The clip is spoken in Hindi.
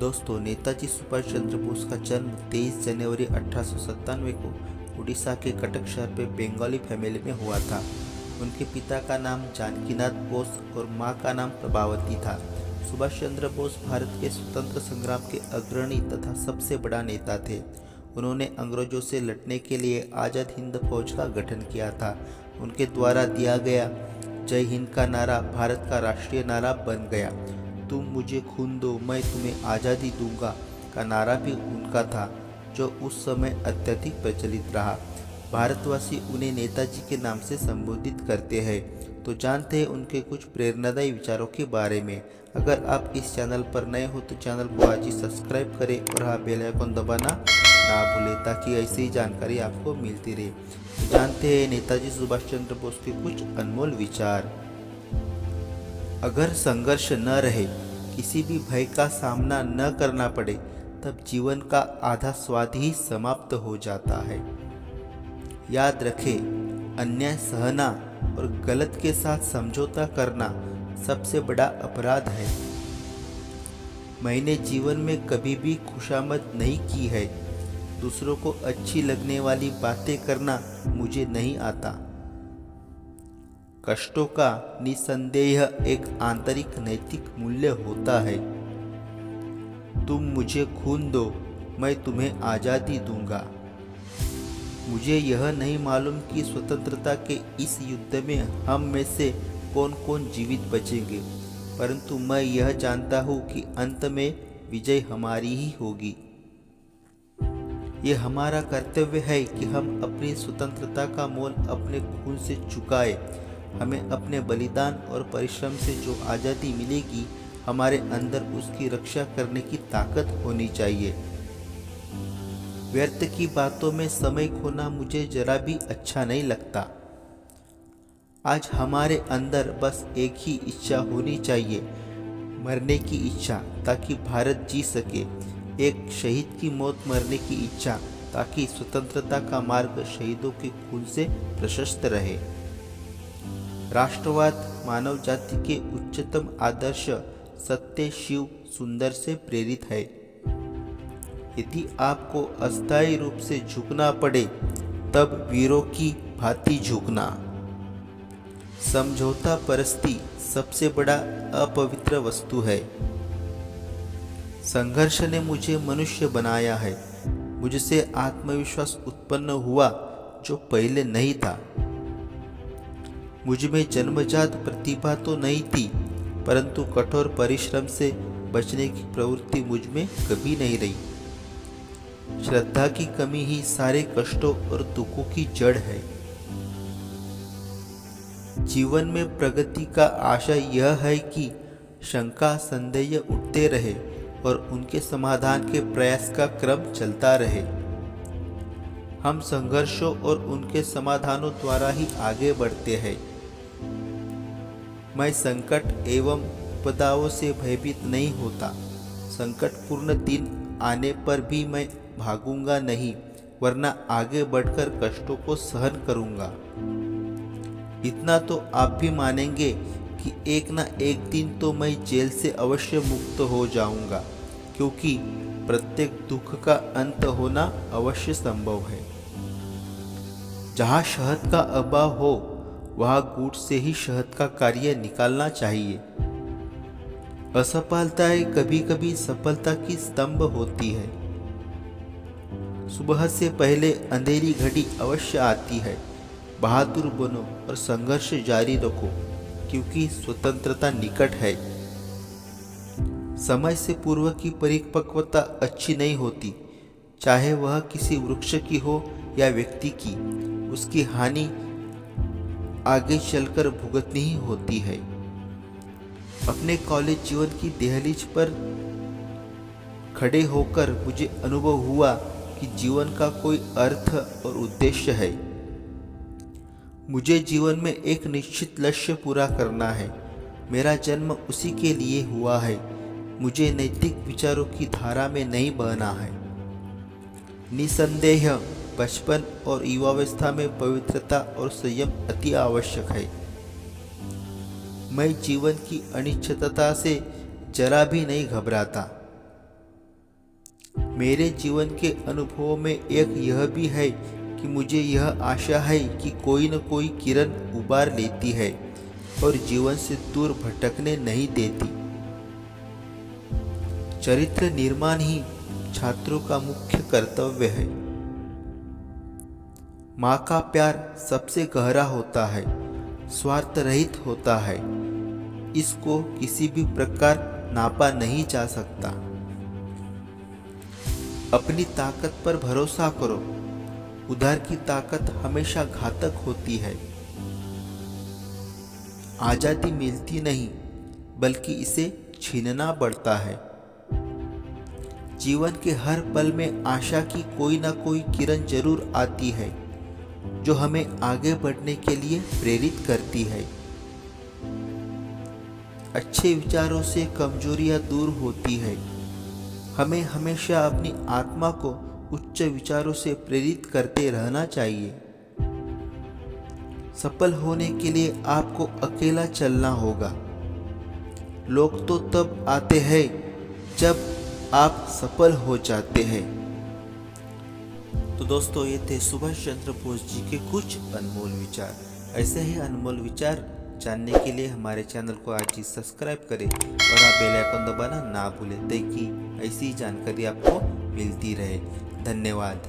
दोस्तों, नेताजी सुभाष चंद्र बोस का जन्म 23 जनवरी 1897 को उड़ीसा के कटक शहर में बंगाली फैमिली में हुआ था। उनके पिता का नाम जानकीनाथ बोस और मां का नाम प्रभावती था। सुभाष चंद्र बोस भारत के स्वतंत्र संग्राम के अग्रणी तथा सबसे बड़ा नेता थे। उन्होंने अंग्रेजों से लड़ने के लिए आज़ाद हिंद फौज का गठन किया था। उनके द्वारा दिया गया जय हिंद का नारा भारत का राष्ट्रीय नारा बन गया। तुम मुझे खून दो, मैं तुम्हें आज़ादी दूंगा का नारा भी उनका था, जो उस समय अत्यधिक प्रचलित रहा। भारतवासी उन्हें नेताजी के नाम से संबोधित करते हैं। तो जानते हैं उनके कुछ प्रेरणादायी विचारों के बारे में। अगर आप इस चैनल पर नए हो तो चैनल को आज ही सब्सक्राइब करें और हाँ, बेल आइकन दबाना ना भूलें ताकि ऐसी ही जानकारी आपको मिलती रहे। तो जानते हैं नेताजी सुभाष चंद्र बोस के कुछ अनमोल विचार। अगर संघर्ष न रहे, किसी भी भय का सामना न करना पड़े, तब जीवन का आधा स्वाद ही समाप्त हो जाता है। याद रखें, अन्याय सहना और गलत के साथ समझौता करना सबसे बड़ा अपराध है। मैंने जीवन में कभी भी खुशामद नहीं की है। दूसरों को अच्छी लगने वाली बातें करना मुझे नहीं आता। कष्टों का निसंदेह एक आंतरिक नैतिक मूल्य होता है। तुम मुझे खून दो, मैं तुम्हें आज़ादी दूंगा। मुझे यह नहीं मालूम कि स्वतंत्रता के इस युद्ध में हम में से कौन कौन जीवित बचेंगे, परंतु मैं यह जानता हूँ कि अंत में विजय हमारी ही होगी। ये हमारा कर्तव्य है कि हम अपनी स्वतंत्रता का मोल अपने खून से चुकाए। हमें अपने बलिदान और परिश्रम से जो आज़ादी मिलेगी, हमारे अंदर उसकी रक्षा करने की ताकत होनी चाहिए। व्यर्थ की बातों में समय खोना मुझे जरा भी अच्छा नहीं लगता। आज हमारे अंदर बस एक ही इच्छा होनी चाहिए, मरने की इच्छा ताकि भारत जी सके। एक शहीद की मौत मरने की इच्छा ताकि स्वतंत्रता का मार्ग शहीदों के खून से प्रशस्त रहे। राष्ट्रवाद मानव जाति के उच्चतम आदर्श सत्य, शिव, सुंदर से प्रेरित है। यदि आपको अस्थायी रूप से झुकना पड़े, तब वीरों की भांति झुकना। समझौता परस्ती सबसे बड़ा अपवित्र वस्तु है। संघर्ष ने मुझे मनुष्य बनाया है। मुझसे आत्मविश्वास उत्पन्न हुआ जो पहले नहीं था। मुझ में जन्मजात प्रतिभा तो नहीं थी, परंतु कठोर परिश्रम से बचने की प्रवृत्ति मुझ में कभी नहीं रही। श्रद्धा की कमी ही सारे कष्टों और दुखों की जड़ है। जीवन में प्रगति का आशय यह है कि शंका संदेह उठते रहे और उनके समाधान के प्रयास का क्रम चलता रहे। हम संघर्षों और उनके समाधानों द्वारा ही आगे बढ़ते हैं। मैं संकट एवं विपदाओं से भयभीत नहीं होता। संकटपूर्ण दिन आने पर भी मैं भागूंगा नहीं, वरना आगे बढ़कर कष्टों को सहन करूंगा। इतना तो आप भी मानेंगे कि एक ना एक दिन तो मैं जेल से अवश्य मुक्त हो जाऊंगा, क्योंकि प्रत्येक दुख का अंत होना अवश्य संभव है। जहाँ शहद का अभाव हो, वहाँ गुड़ से ही शहद का कार्य निकालना चाहिए। असफलताएं कभी कभी सफलता की स्तंभ होती है। सुबह से पहले अंधेरी घड़ी अवश्य आती है। बहादुर बनो और संघर्ष जारी रखो, क्योंकि स्वतंत्रता निकट है। समय से पूर्व की परिपक्वता अच्छी नहीं होती, चाहे वह किसी वृक्ष की हो या व्यक्ति की। उसकी हानि आगे चलकर भुगतनी ही होती है। अपने कॉलेज जीवन की दहलीज पर खड़े होकर मुझे अनुभव हुआ कि जीवन का कोई अर्थ और उद्देश्य है। मुझे जीवन में एक निश्चित लक्ष्य पूरा करना है। मेरा जन्म उसी के लिए हुआ है। मुझे नैतिक विचारों की धारा में नहीं बहना है। निसंदेह बचपन और युवावस्था में पवित्रता और संयम अति आवश्यक है। मैं जीवन की अनिश्चितता से जरा भी नहीं घबराता। मेरे जीवन के अनुभवों में एक यह भी है कि मुझे यह आशा है कि कोई न कोई किरण उबार लेती है और जीवन से दूर भटकने नहीं देती। चरित्र निर्माण ही छात्रों का मुख्य कर्तव्य है। माँ का प्यार सबसे गहरा होता है, स्वार्थ रहित होता है। इसको किसी भी प्रकार नापा नहीं जा सकता। अपनी ताकत पर भरोसा करो। उधार की ताकत हमेशा घातक होती है। आजादी मिलती नहीं, बल्कि इसे छीनना पड़ता है। जीवन के हर पल में आशा की कोई ना कोई किरण जरूर आती है, जो हमें आगे बढ़ने के लिए प्रेरित करती है। अच्छे विचारों से कमजोरियां दूर होती है। हमें हमेशा अपनी आत्मा को उच्च विचारों से प्रेरित करते रहना चाहिए। सफल होने के लिए आपको अकेला चलना होगा। लोग तो तब आते हैं जब आप सफल हो जाते हैं। तो दोस्तों, ये थे सुभाष चंद्र बोस जी के कुछ अनमोल विचार। ऐसे ही अनमोल विचार जानने के लिए हमारे चैनल को आज ही सब्सक्राइब करें और आप बेल आइकन दबाना ना भूलें, ताकि ऐसी जानकारी आपको मिलती रहे। धन्यवाद।